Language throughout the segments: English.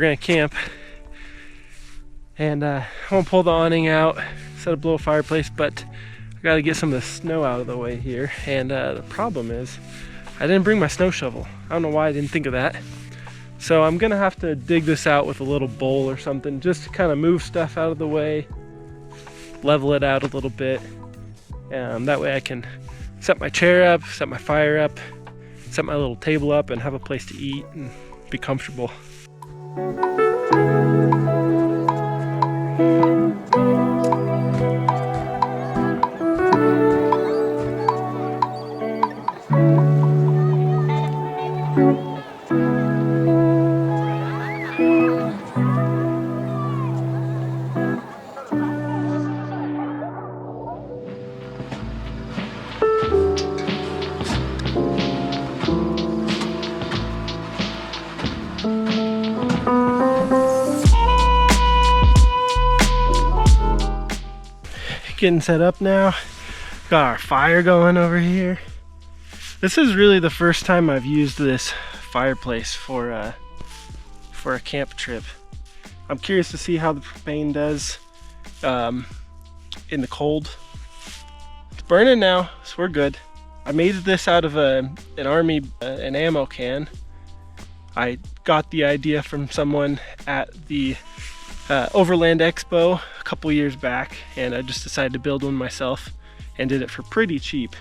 gonna camp. And I won't pull the awning out, set up a little fireplace, but I gotta get some of the snow out of the way here. And the problem is, I didn't bring my snow shovel. I don't know why I didn't think of that. So I'm gonna have to dig this out with a little bowl or something, just to kind of move stuff out of the way, level it out a little bit. That way I can set my chair up, set my fire up, set my little table up, and have a place to eat and be comfortable. Getting set up now. Got our fire going over here. This is really the first time I've used this fireplace for a camp trip. I'm curious to see how the propane does in the cold. It's burning now, so we're good. I made this out of an army an ammo can. I got the idea from someone at the Overland Expo a couple years back, and I just decided to build one myself and did it for pretty cheap.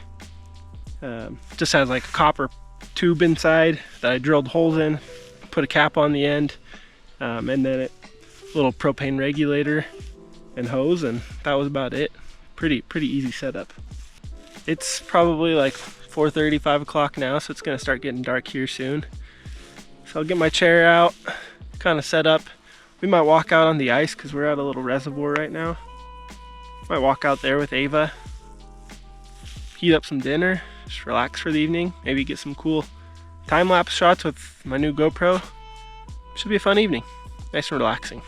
Just has like a copper tube inside that I drilled holes in, put a cap on the end, and then a little propane regulator and hose, and that was about it. Pretty easy setup. It's probably like 4:30, 5 o'clock now, so it's gonna start getting dark here soon. So I'll get my chair out, kind of set up. We might walk out on the ice because we're at a little reservoir right now. Might walk out there with Ava, heat up some dinner, just relax for the evening, maybe get some cool time-lapse shots with my new GoPro. Should be a fun evening, nice and relaxing.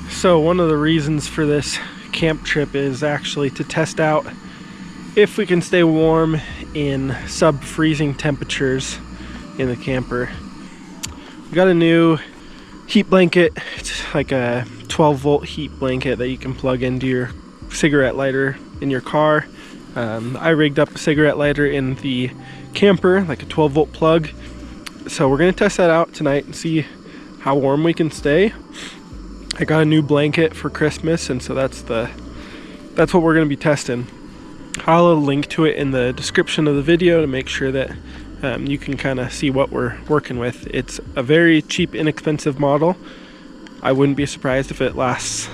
So one of the reasons for this camp trip is actually to test out if we can stay warm in sub-freezing temperatures in the camper. We got a new heat blanket. It's like a 12-volt heat blanket that you can plug into your cigarette lighter in your car. I rigged up a cigarette lighter in the camper, like a 12-volt plug. So we're gonna test that out tonight and see how warm we can stay. I got a new blanket for Christmas, and so that's what we're gonna be testing. I'll link to it in the description of the video to make sure that you can kind of see what we're working with. It's a very cheap, inexpensive model. I wouldn't be surprised if it lasts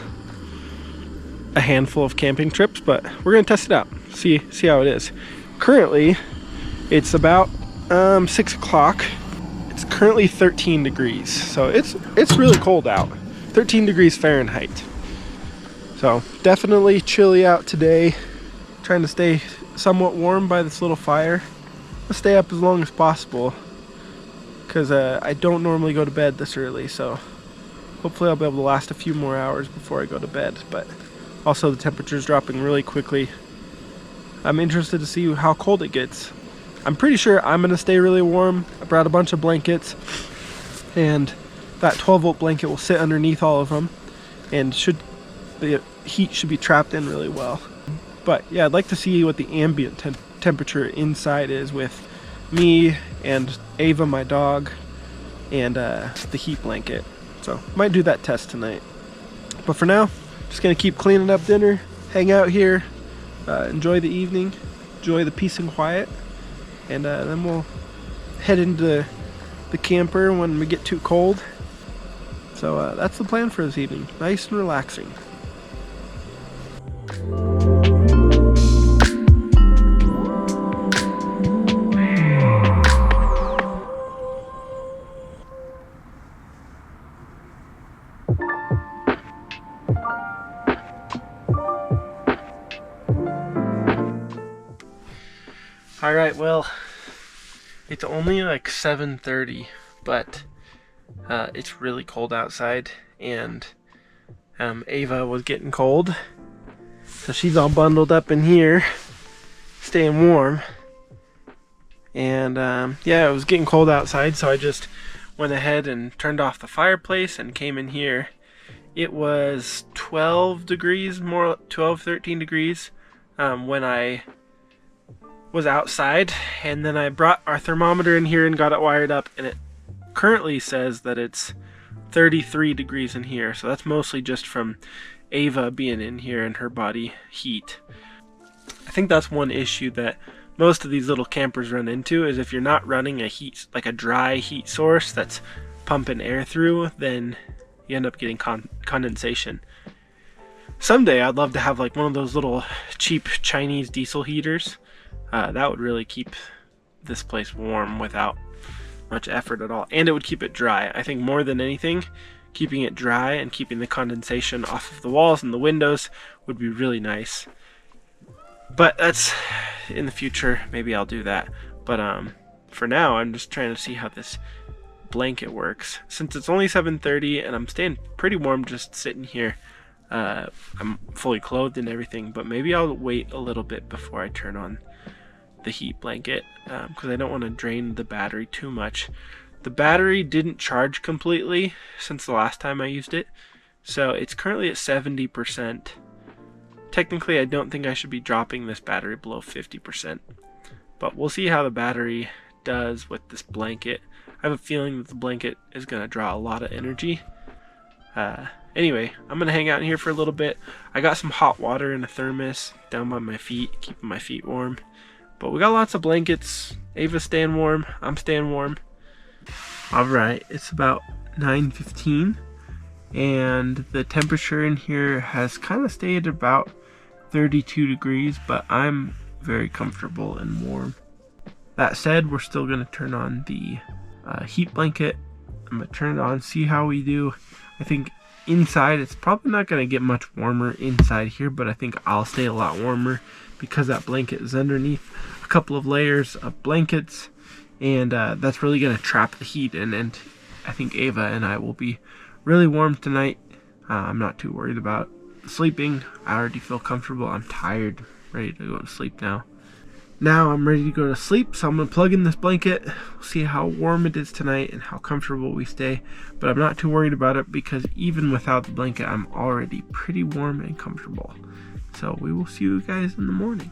a handful of camping trips, but we're gonna test it out, see how it is. Currently, it's about 6 o'clock. It's currently 13 degrees, so it's really cold out. 13 degrees Fahrenheit. So definitely chilly out today. Trying to stay somewhat warm by this little fire. I'll stay up as long as possible because I don't normally go to bed this early, so hopefully I'll be able to last a few more hours before I go to bed. But also the temperature's dropping really quickly. I'm interested to see how cold it gets. I'm pretty sure I'm gonna stay really warm. I brought a bunch of blankets, and that 12-volt blanket will sit underneath all of them, and the heat should be trapped in really well. But yeah, I'd like to see what the ambient temperature inside is with me and Ava, my dog, and the heat blanket. So might do that test tonight. But for now, just gonna keep cleaning up dinner, hang out here, enjoy the evening, enjoy the peace and quiet, and then we'll head into the camper when we get too cold. So that's the plan for this evening. Nice and relaxing. Alright, well, it's only like 7:30, but it's really cold outside, and Ava was getting cold, so she's all bundled up in here, staying warm. And yeah, it was getting cold outside, so I just went ahead and turned off the fireplace and came in here. It was 12 degrees, 13 degrees when I was outside, and then I brought our thermometer in here and got it wired up, and it currently says that it's 33 degrees in here. So that's mostly just from Ava being in here and her body heat. I think that's one issue that most of these little campers run into, is if you're not running like a dry heat source that's pumping air through, then you end up getting condensation. Someday I'd love to have like one of those little cheap Chinese diesel heaters. That would really keep this place warm without much effort at all, and it would keep it dry. I think more than anything, keeping it dry and keeping the condensation off of the walls and the windows would be really nice. But that's in the future, maybe I'll do that. But for now, I'm just trying to see how this blanket works. Since it's only 7:30 and I'm staying pretty warm just sitting here, I'm fully clothed and everything, but maybe I'll wait a little bit before I turn on the heat blanket, because I don't want to drain the battery too much. The battery didn't charge completely since the last time I used it, so it's currently at 70%. Technically, I don't think I should be dropping this battery below 50%, but we'll see how the battery does with this blanket. I have a feeling that the blanket is going to draw a lot of energy. Anyway, I'm going to hang out in here for a little bit. I got some hot water in a thermos down by my feet, keeping my feet warm. But we got lots of blankets. Ava's staying warm. I'm staying warm. Alright, it's about 9:15, and the temperature in here has kind of stayed about 32 degrees, but I'm very comfortable and warm. That said, we're still going to turn on the heat blanket. I'm going to turn it on, see how we do. I think inside it's probably not going to get much warmer inside here, but I think I'll stay a lot warmer because that blanket is underneath a couple of layers of blankets, and that's really going to trap the heat in, and I think Ava and I will be really warm tonight. I'm not too worried about sleeping. I already feel comfortable. I'm tired, ready to go to sleep now. Now I'm ready to go to sleep, so I'm going to plug in this blanket. We'll see how warm it is tonight and how comfortable we stay, but I'm not too worried about it because even without the blanket, I'm already pretty warm and comfortable. So we will see you guys in the morning.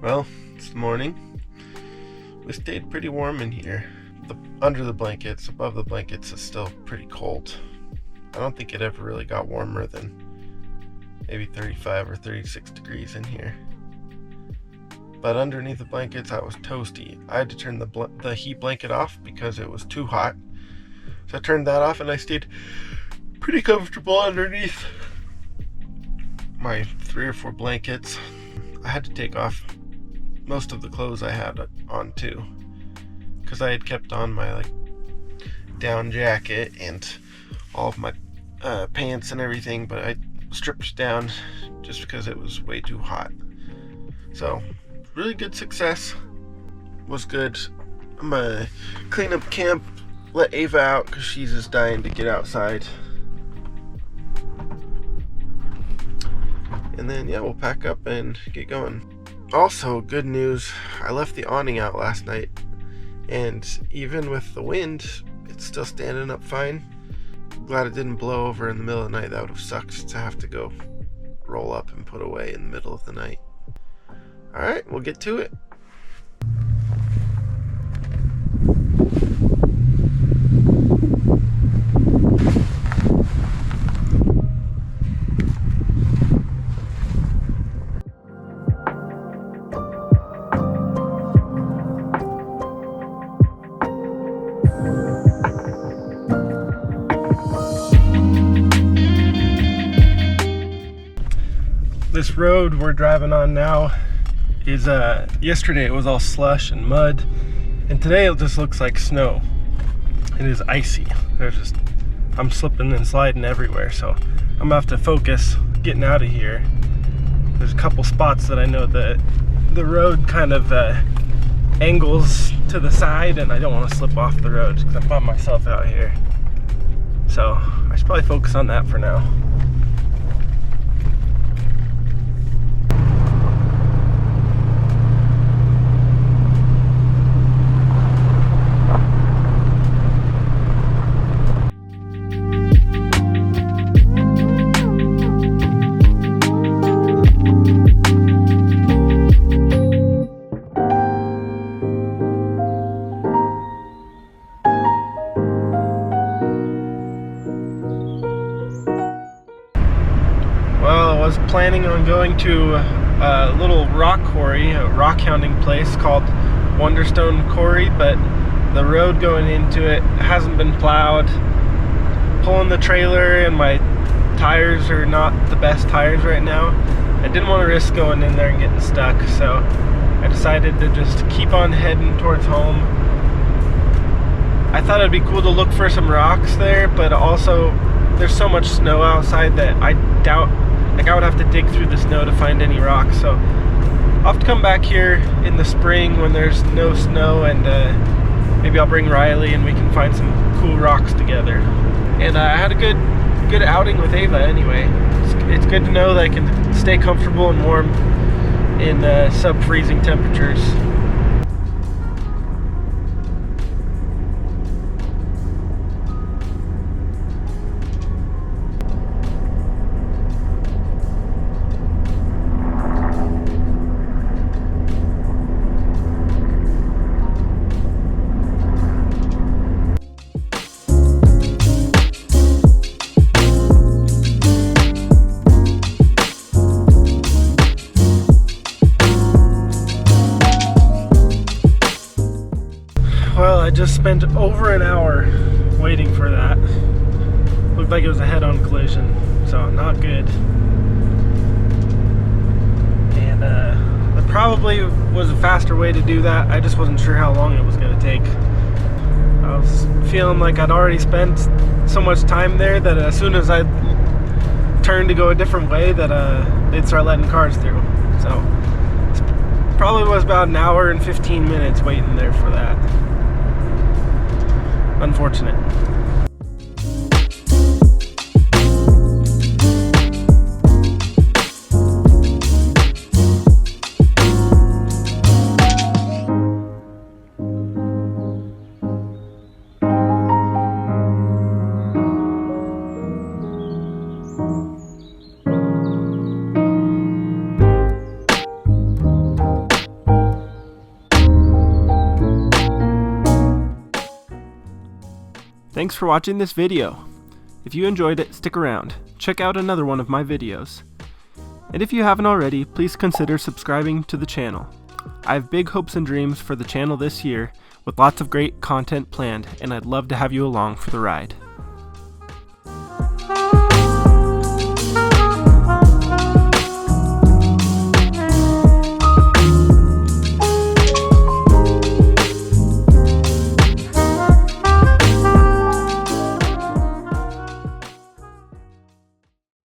Well, it's the morning. We stayed pretty warm in here. Under the blankets, above the blankets is still pretty cold. I don't think it ever really got warmer than maybe 35 or 36 degrees in here. But underneath the blankets, I was toasty. I had to turn the heat blanket off because it was too hot. So I turned that off and I stayed pretty comfortable underneath my 3 or 4 blankets. I had to take off most of the clothes I had on too, because I had kept on my down jacket and all of my pants and everything, but I stripped down just because it was way too hot. So really good success. Was good. I'm gonna clean up camp let Ava out because she's just dying to get outside. And then, yeah, we'll pack up and get going. Also, good news, I left the awning out last night, and even with the wind, it's still standing up fine. Glad it didn't blow over in the middle of the night. That would have sucked to have to go roll up and put away in the middle of the night. Alright, we'll get to it. This road we're driving on now is, yesterday it was all slush and mud, and today it just looks like snow. It is icy. I'm slipping and sliding everywhere, so I'm gonna have to focus getting out of here. There's a couple spots that I know that the road kind of angles to the side, and I don't want to slip off the road because I'm by myself out here. So I should probably focus on that for now. Was planning on going to a little rock quarry, a rock hounding place called Wonderstone Quarry, but the road going into it hasn't been plowed. Pulling the trailer and my tires are not the best tires right now. I didn't want to risk going in there and getting stuck, so I decided to just keep on heading towards home. I thought it'd be cool to look for some rocks there, but also there's so much snow outside that I doubt I would have to dig through the snow to find any rocks, so I'll have to come back here in the spring when there's no snow, and maybe I'll bring Riley and we can find some cool rocks together. And I had a good outing with Ava anyway. It's good to know that I can stay comfortable and warm in sub-freezing temperatures. Well, I just spent over an hour waiting for that. Looked like it was a head-on collision, so not good. And there probably was a faster way to do that. I just wasn't sure how long it was going to take. I was feeling like I'd already spent so much time there that as soon as I turned to go a different way, that they'd start letting cars through. So it probably was about an hour and 15 minutes waiting there for that. Unfortunate. Thanks for watching this video. If you enjoyed it, stick around. Check out another one of my videos. And if you haven't already, please consider subscribing to the channel. I have big hopes and dreams for the channel this year, with lots of great content planned, and I'd love to have you along for the ride.